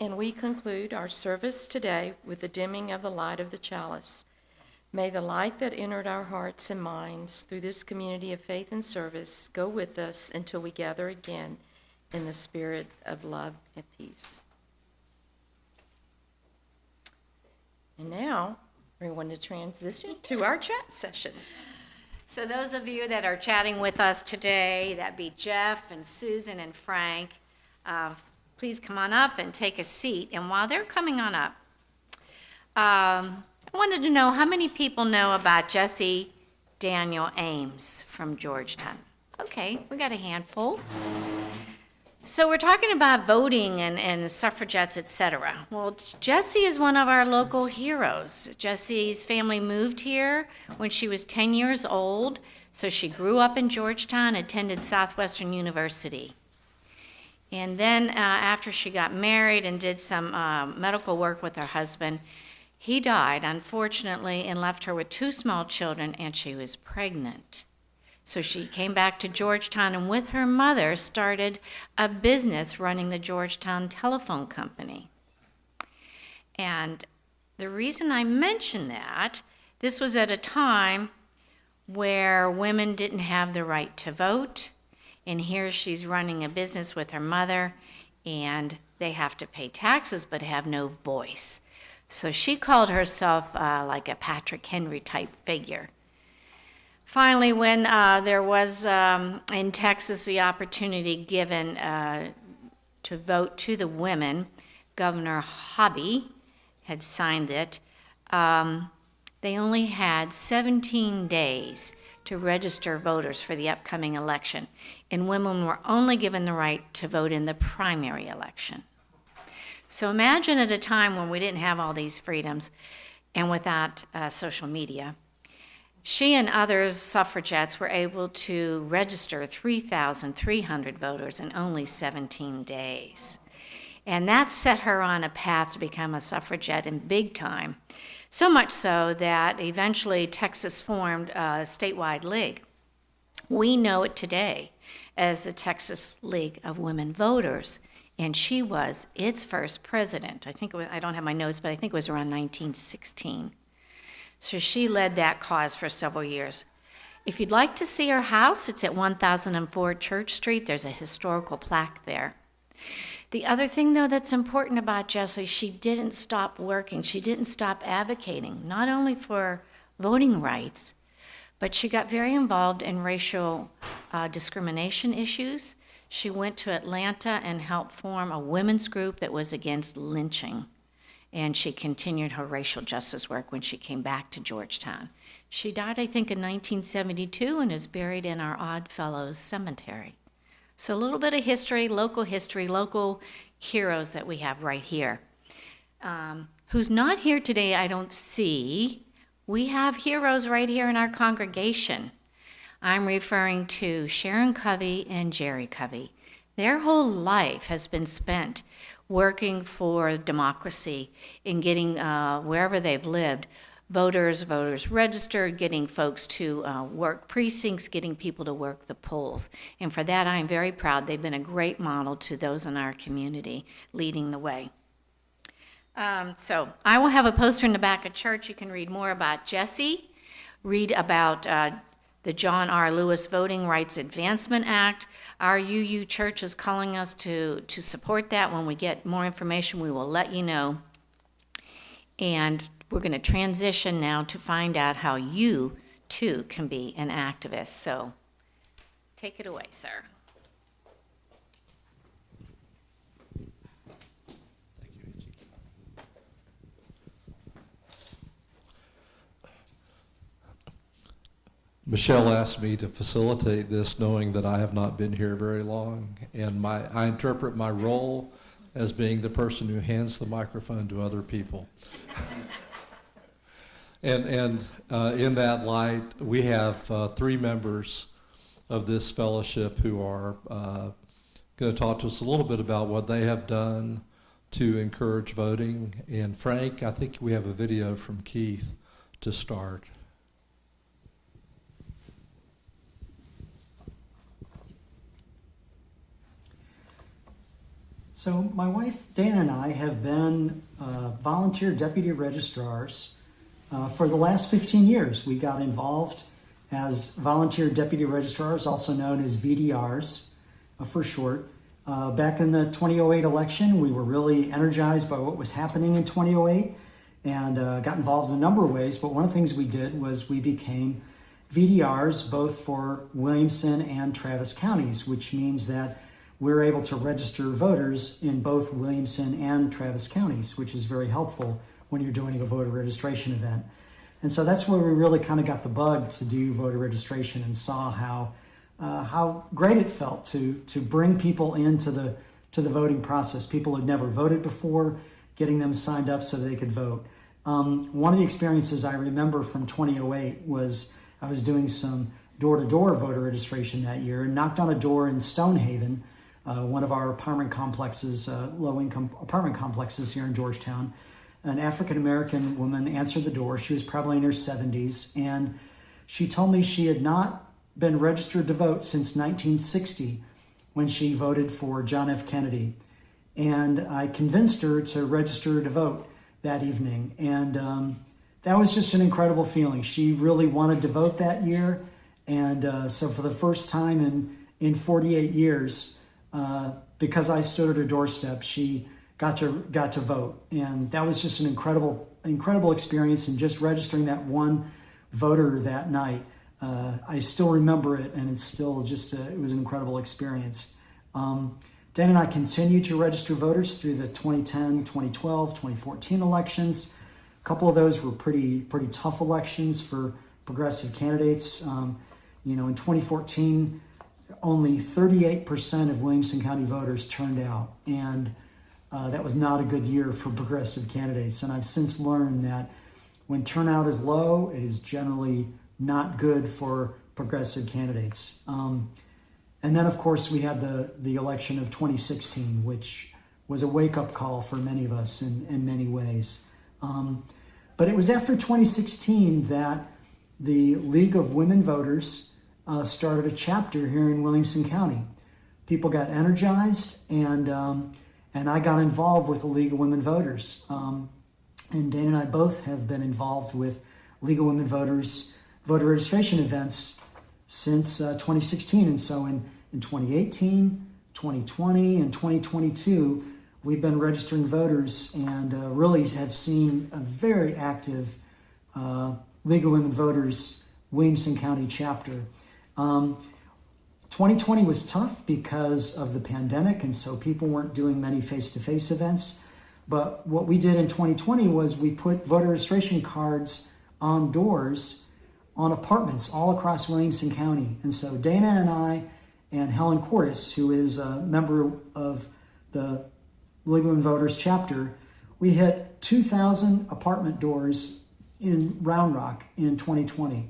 And we conclude our service today with the dimming of the light of the chalice. May the light that entered our hearts and minds through this community of faith and service go with us until we gather again in the spirit of love and peace. And now, we're going to transition to our chat session. So those of you that are chatting with us today, that'd be Jeff and Susan and Frank, please come on up and take a seat. And while they're coming on up, I wanted to know how many people know about Jesse Daniel Ames from Georgetown. Okay, we got a handful. So we're talking about voting and suffragettes, etc. Well, Jesse is one of our local heroes. Jesse's family moved here when she was 10 years old, so she grew up in Georgetown, attended Southwestern University. And then after she got married and did some medical work with her husband, he died, unfortunately, and left her with 2 small children, and she was pregnant. So she came back to Georgetown and with her mother started a business running the Georgetown Telephone Company. And the reason I mention that, this was at a time where women didn't have the right to vote, and here she's running a business with her mother, and they have to pay taxes but have no voice. So she called herself like a Patrick Henry type figure. Finally, when there was in Texas the opportunity given to vote to the women, Governor Hobby had signed it. They only had 17 days to register voters for the upcoming election, and women were only given the right to vote in the primary election. So imagine at a time when we didn't have all these freedoms and without social media, she and others suffragettes were able to register 3,300 voters in only 17 days. And that set her on a path to become a suffragette in big time. So much so that eventually Texas formed a statewide league. We know it today as the Texas League of Women Voters, and she was its first president. I think it was, I don't have my notes, but I think it was around 1916. So she led that cause for several years. If you'd like to see her house, it's at 1004 Church Street. There's a historical plaque there. The other thing, though, that's important about Jessie, she didn't stop working. She didn't stop advocating, not only for voting rights, but she got very involved in racial discrimination issues. She went to Atlanta and helped form a women's group that was against lynching. And she continued her racial justice work when she came back to Georgetown. She died, I think, in 1972 and is buried in our Odd Fellows Cemetery. So a little bit of history, local heroes that we have right here. Who's not here today, I don't see. We have heroes right here in our congregation. I'm referring to Sharon Covey and Jerry Covey. Their whole life has been spent working for democracy in getting, wherever they've lived, voters registered, getting folks to work precincts, getting people to work the polls. And for that, I am very proud. They've been a great model to those in our community, leading the way. So I will have a poster in the back of church. You can read more about Jessie, read about the John R. Lewis Voting Rights Advancement Act. Our UU Church is calling us to support that. When we get more information, we will let you know. And we're going to transition now to find out how you, too, can be an activist. So take it away, sir. Michelle asked me to facilitate this, knowing that I have not been here very long, and I interpret my role as being the person who hands the microphone to other people. and in that light, we have 3 members of this fellowship who are going to talk to us a little bit about what they have done to encourage voting. And Frank, I think we have a video from Keith to start. So my wife, Dana, and I have been volunteer deputy registrars for the last 15 years. We got involved as volunteer deputy registrars, also known as VDRs for short. Back in the 2008 election, we were really energized by what was happening in 2008 and got involved in a number of ways. But one of the things we did was we became VDRs both for Williamson and Travis counties, which means that we're able to register voters in both Williamson and Travis counties, which is very helpful when you're doing a voter registration event. And so that's where we really kind of got the bug to do voter registration and saw how great it felt to bring people into the voting process. People who'd never voted before, getting them signed up so they could vote. One of the experiences I remember from 2008 was I was doing some door-to-door voter registration that year and knocked on a door in Stonehaven, one of our apartment complexes, low-income apartment complexes here in Georgetown. An African-American woman answered the door. She was probably in her 70s, and she told me she had not been registered to vote since 1960 when she voted for John F. Kennedy. And I convinced her to register to vote that evening. And that was just an incredible feeling. She really wanted to vote that year. And so for the first time in 48 years, because I stood at her doorstep, she got to vote. And that was just an incredible experience. And just registering that one voter that night, I still remember it, and it's still just it was an incredible experience. Dan and I continued to register voters through the 2010, 2012, 2014 elections. A couple of those were pretty tough elections for progressive candidates. In 2014, only 38% of Williamson County voters turned out, and that was not a good year for progressive candidates. And I've since learned that when turnout is low, it is generally not good for progressive candidates. And then, of course, we had the election of 2016, which was a wake-up call for many of us in many ways. But it was after 2016 that the League of Women Voters started a chapter here in Williamson County. People got energized, and I got involved with the League of Women Voters. And Dana and I both have been involved with League of Women Voters voter registration events since 2016. And so in 2018, 2020, and 2022, we've been registering voters and really have seen a very active League of Women Voters Williamson County chapter. 2020 was tough because of the pandemic, and so people weren't doing many face-to-face events. But what we did in 2020 was we put voter registration cards on doors on apartments all across Williamson County. And so Dana and I and Helen Cordes, who is a member of the League of Women Voters chapter, we hit 2,000 apartment doors in Round Rock in 2020.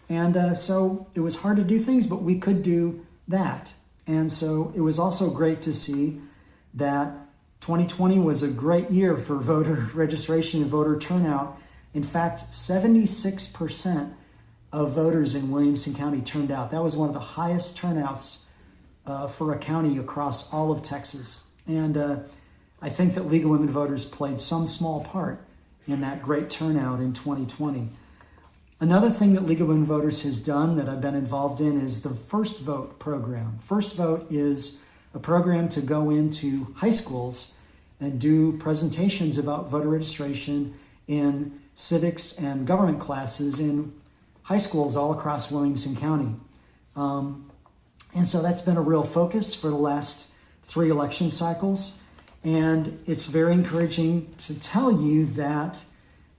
And so it was hard to do things, but we could do that. And so it was also great to see that 2020 was a great year for voter registration and voter turnout. In fact, 76% of voters in Williamson County turned out. That was one of the highest turnouts for a county across all of Texas. And I think that League of Women Voters played some small part in that great turnout in 2020. Another thing that League of Women Voters has done that I've been involved in is the First Vote program. First Vote is a program to go into high schools and do presentations about voter registration in civics and government classes in high schools all across Williamson County. And so that's been a real focus for the last 3 election cycles. And it's very encouraging to tell you that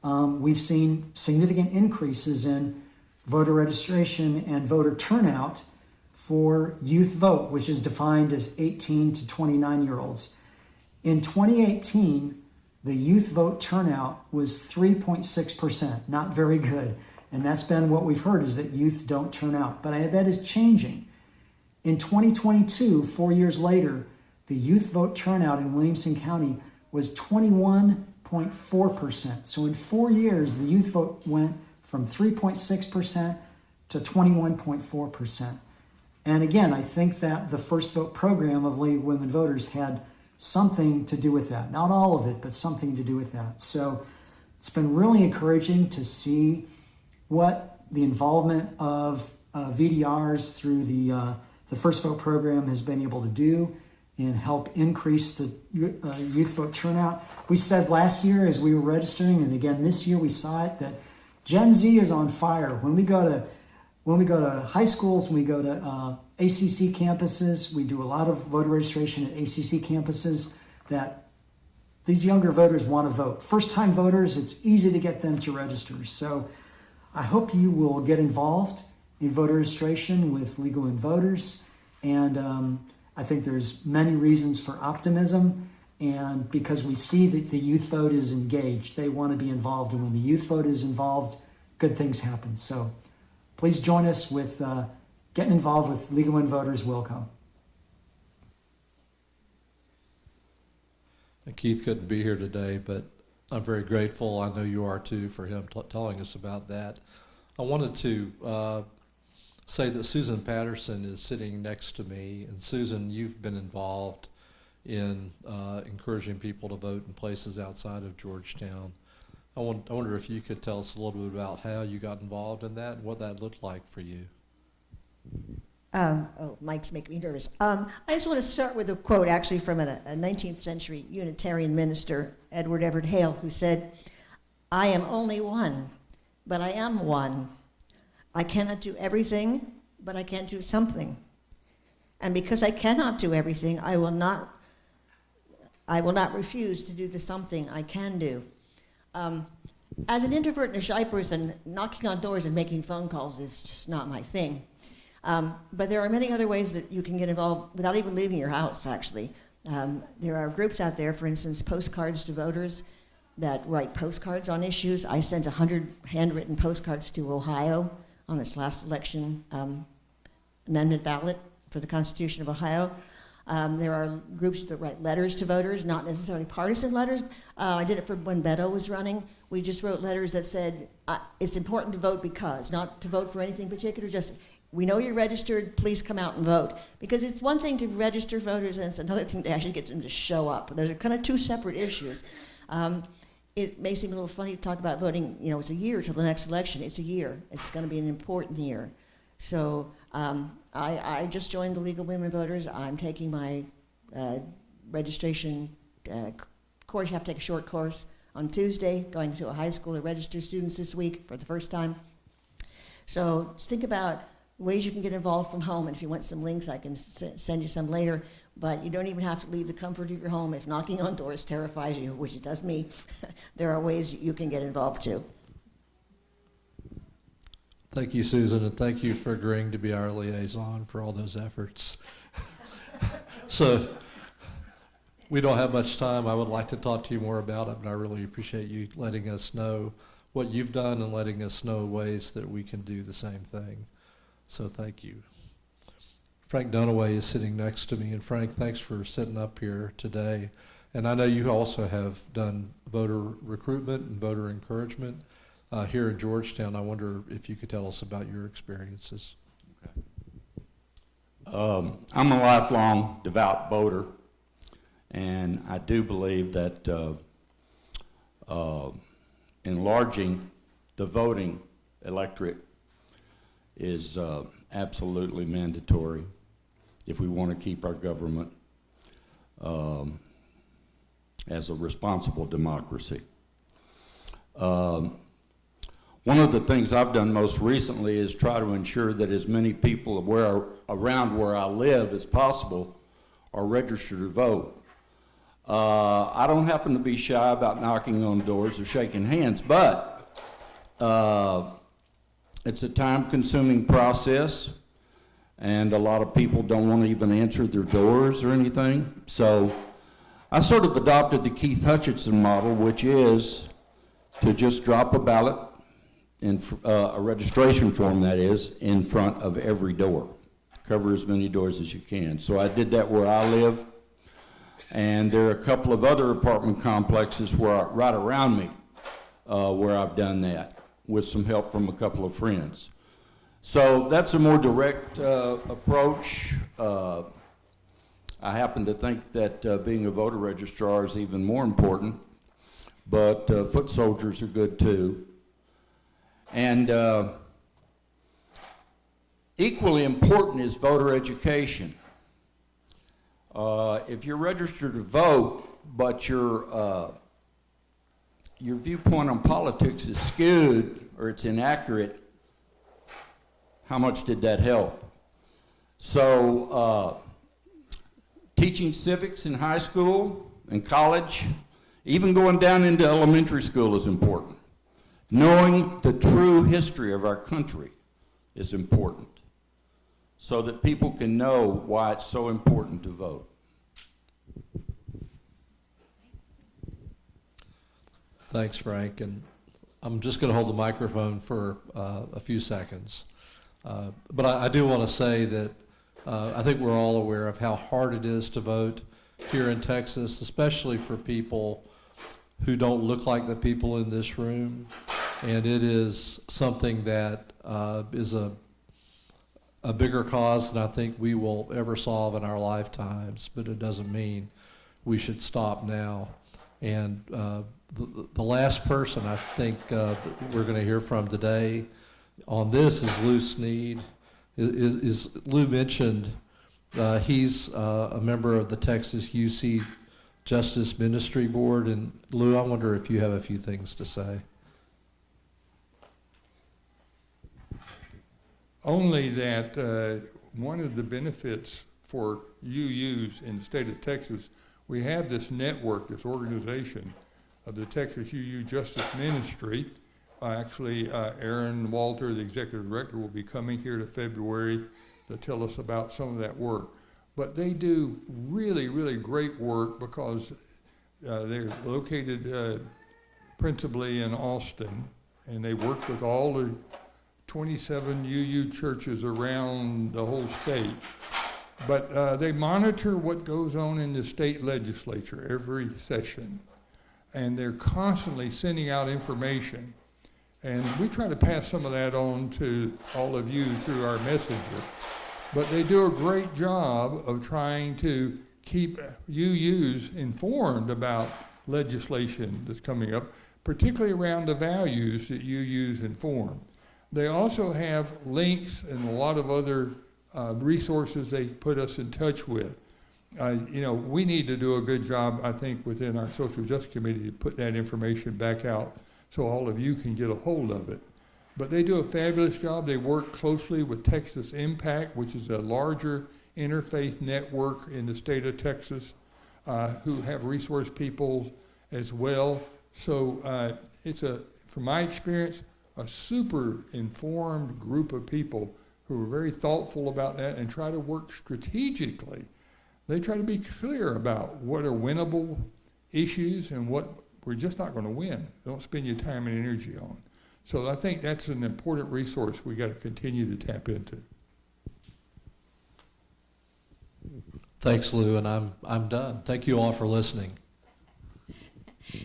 we've seen significant increases in voter registration and voter turnout for youth vote, which is defined as 18 to 29-year-olds. In 2018, the youth vote turnout was 3.6%, not very good. And that's been what we've heard, is that youth don't turn out. But that is changing. In 2022, 4 years later, the youth vote turnout in Williamson County was 21.4%. So in 4 years, the youth vote went from 3.6% to 21.4%. And again, I think that the First Vote program of League of Women Voters had something to do with that. Not all of it, but something to do with that. So it's been really encouraging to see what the involvement of VDRs through the First Vote program has been able to do and help increase the youth vote turnout. We said last year as we were registering, and again this year we saw it, that Gen Z is on fire. When we go to high schools, when we go to ACC campuses, we do a lot of voter registration at ACC campuses, that these younger voters want to vote. First-time voters, it's easy to get them to register. So I hope you will get involved in voter registration with Legal In Voters. And I think there's many reasons for optimism. And because we see that the youth vote is engaged, they want to be involved. And when the youth vote is involved, good things happen. So please join us with getting involved with Legal In Voters will come. And Keith couldn't be here today, but I'm very grateful. I know you are too, for him telling us about that. I wanted to say that Susan Patterson is sitting next to me. And Susan, you've been involved in encouraging people to vote in places outside of Georgetown. I wonder if you could tell us a little bit about how you got involved in that and what that looked like for you. Mike's making me nervous. I just want to start with a quote actually from a 19th century Unitarian minister, Edward Everett Hale, who said, "I am only one, but I am one. I cannot do everything, but I can do something. And because I cannot do everything, I will not refuse to do the something I can do." As an introvert and a shy person, knocking on doors and making phone calls is just not my thing. But there are many other ways that you can get involved without even leaving your house, actually. There are groups out there, for instance, Postcards to Voters, that write postcards on issues. I sent 100 handwritten postcards to Ohio on its last election amendment ballot for the Constitution of Ohio. There are groups that write letters to voters, not necessarily partisan letters. I did it for when Beto was running. We just wrote letters that said, it's important to vote because, not to vote for anything particular, just, we know you're registered, please come out and vote. Because it's one thing to register voters and it's another thing to actually get them to show up. Those are kind of two separate issues. It may seem a little funny to talk about voting, it's a year till the next election. It's a year. It's going to be an important year. So I just joined the League of Women Voters. I'm taking my registration course. You have to take a short course on Tuesday, going to a high school to register students this week for the first time. So think about ways you can get involved from home. And if you want some links, I can send you some later. But you don't even have to leave the comfort of your home. If knocking on doors terrifies you, which it does me, there are ways you can get involved too. Thank you, Susan, and thank you for agreeing to be our liaison for all those efforts. So we don't have much time. I would like to talk to you more about it, but I really appreciate you letting us know what you've done and letting us know ways that we can do the same thing. So thank you. Frank Dunaway is sitting next to me, and Frank, thanks for sitting up here today. And I know you also have done voter recruitment and voter encouragement here in Georgetown. I wonder if you could tell us about your experiences. Okay. I'm a lifelong devout voter, and I do believe that enlarging the voting electorate is absolutely mandatory if we want to keep our government as a responsible democracy. One of the things I've done most recently is try to ensure that as many people around where I live as possible are registered to vote. I don't happen to be shy about knocking on doors or shaking hands, but it's a time-consuming process, and a lot of people don't want to even answer their doors or anything. So I sort of adopted the Keith Hutchinson model, which is to just drop a ballot, in a registration form, that is, in front of every door. Cover as many doors as you can. So I did that where I live, and there are a couple of other apartment complexes right around me where I've done that with some help from a couple of friends. So that's a more direct approach. I happen to think that being a voter registrar is even more important, but foot soldiers are good too. And equally important is voter education. If you're registered to vote, but your viewpoint on politics is skewed or it's inaccurate, how much did that help? So teaching civics in high school and college, even going down into elementary school is important. Knowing the true history of our country is important so that people can know why it's so important to vote. Thanks, Frank. And I'm just going to hold the microphone for a few seconds. But I do want to say that I think we're all aware of how hard it is to vote here in Texas, especially for people who don't look like the people in this room. And it is something that is a bigger cause than I think we will ever solve in our lifetimes, but it doesn't mean we should stop now. And the last person I think that we're going to hear from today on this is Lou Sneed. Is Lou mentioned he's a member of the Texas UC Justice Ministry Board. And Lou, I wonder if you have a few things to say. Only that one of the benefits for UUs in the state of Texas, we have this network, this organization of the Texas UU Justice Ministry. Actually, Aaron Walter, the executive director, will be coming here to February to tell us about some of that work. But they do really, really great work because they're located principally in Austin, and they work with all the 27 UU churches around the whole state. But they monitor what goes on in the state legislature every session, and they're constantly sending out information. And we try to pass some of that on to all of you through our messenger. But they do a great job of trying to keep UUs informed about legislation that's coming up, particularly around the values that UUs inform. They also have links and a lot of other resources they put us in touch with. We need to do a good job, I think, within our Social Justice Committee to put that information back out so all of you can get a hold of it. But they do a fabulous job. They work closely with Texas Impact, which is a larger interfaith network in the state of Texas, who have resource people as well. So it's from my experience, a super informed group of people who are very thoughtful about that and try to work strategically. They try to be clear about what are winnable issues and what we're just not going to win. Don't spend your time and energy on. So I think that's an important resource we got to continue to tap into. Thanks, Lou, and I'm done. Thank you all for listening.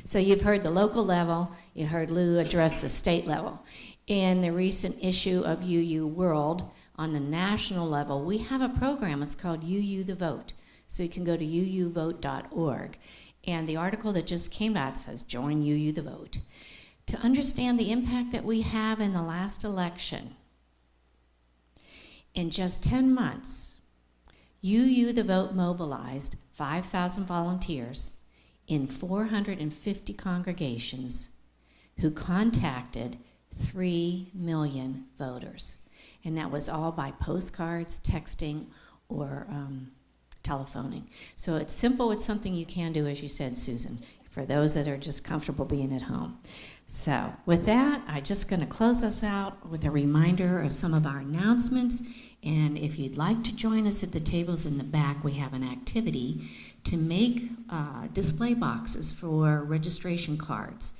So you've heard the local level, you heard Lou address the state level. In the recent issue of UU World, on the national level, we have a program, it's called UU the Vote. So you can go to uuvote.org. And the article that just came out says, join UU the Vote. To understand the impact that we have in the last election, in just 10 months, UU the Vote mobilized 5,000 volunteers in 450 congregations who contacted 3 million voters. And that was all by postcards, texting, or telephoning. So it's simple, it's something you can do, as you said, Susan, for those that are just comfortable being at home. So with that, I'm just going to close us out with a reminder of some of our announcements. And if you'd like to join us at the tables in the back, we have an activity to make display boxes for registration cards.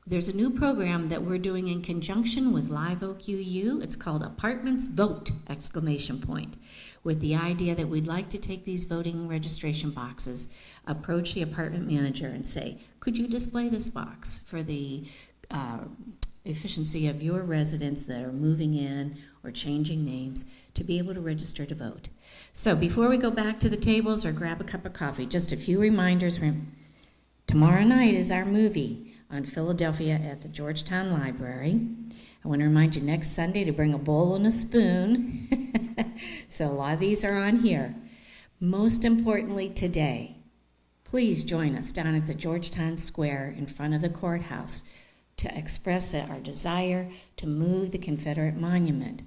There's a new program that we're doing in conjunction with Live Oak UU. It's called Apartments Vote! With the idea that we'd like to take these voting registration boxes, approach the apartment manager and say, could you display this box for the efficiency of your residents that are moving in or changing names to be able to register to vote. So before we go back to the tables or grab a cup of coffee, just a few reminders. Tomorrow night is our movie on Philadelphia at the Georgetown Library. I want to remind you next Sunday to bring a bowl and a spoon. So a lot of these are on here. Most importantly today, please join us down at the Georgetown Square in front of the courthouse to express our desire to move the Confederate monument.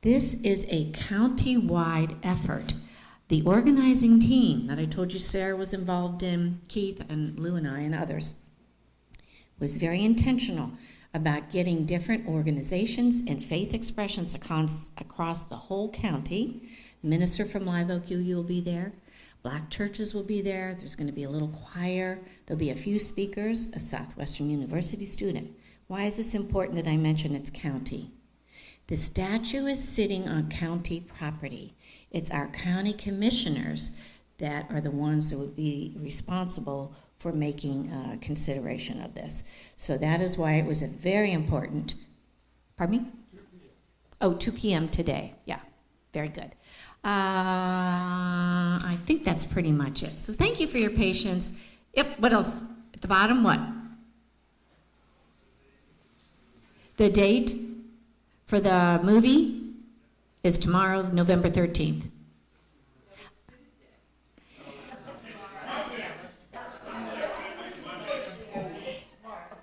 This is a county-wide effort. The organizing team that I told you Sarah was involved in, Keith and Lou and I and others, was very intentional about getting different organizations and faith expressions across the whole county. The minister from Live Oak UU will be there. Black churches will be there. There's going to be a little choir. There'll be a few speakers, a Southwestern University student. Why is this important that I mention it's county? The statue is sitting on county property. It's our county commissioners that are the ones that would be responsible for making consideration of this. So that is why it was a very important, pardon me? 2 p.m. today. Yeah, very good. I think that's pretty much it. So thank you for your patience. Yep, what else? At the bottom, what? The date for the movie is tomorrow, November 13th.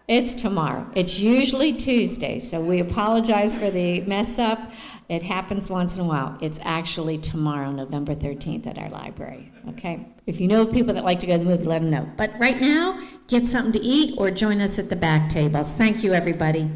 It's tomorrow. It's usually Tuesday, so we apologize for the mess up. It happens once in a while. It's actually tomorrow, November 13th at our library, okay? If you know people that like to go to the movie, let them know. But right now, get something to eat or join us at the back tables. Thank you, everybody.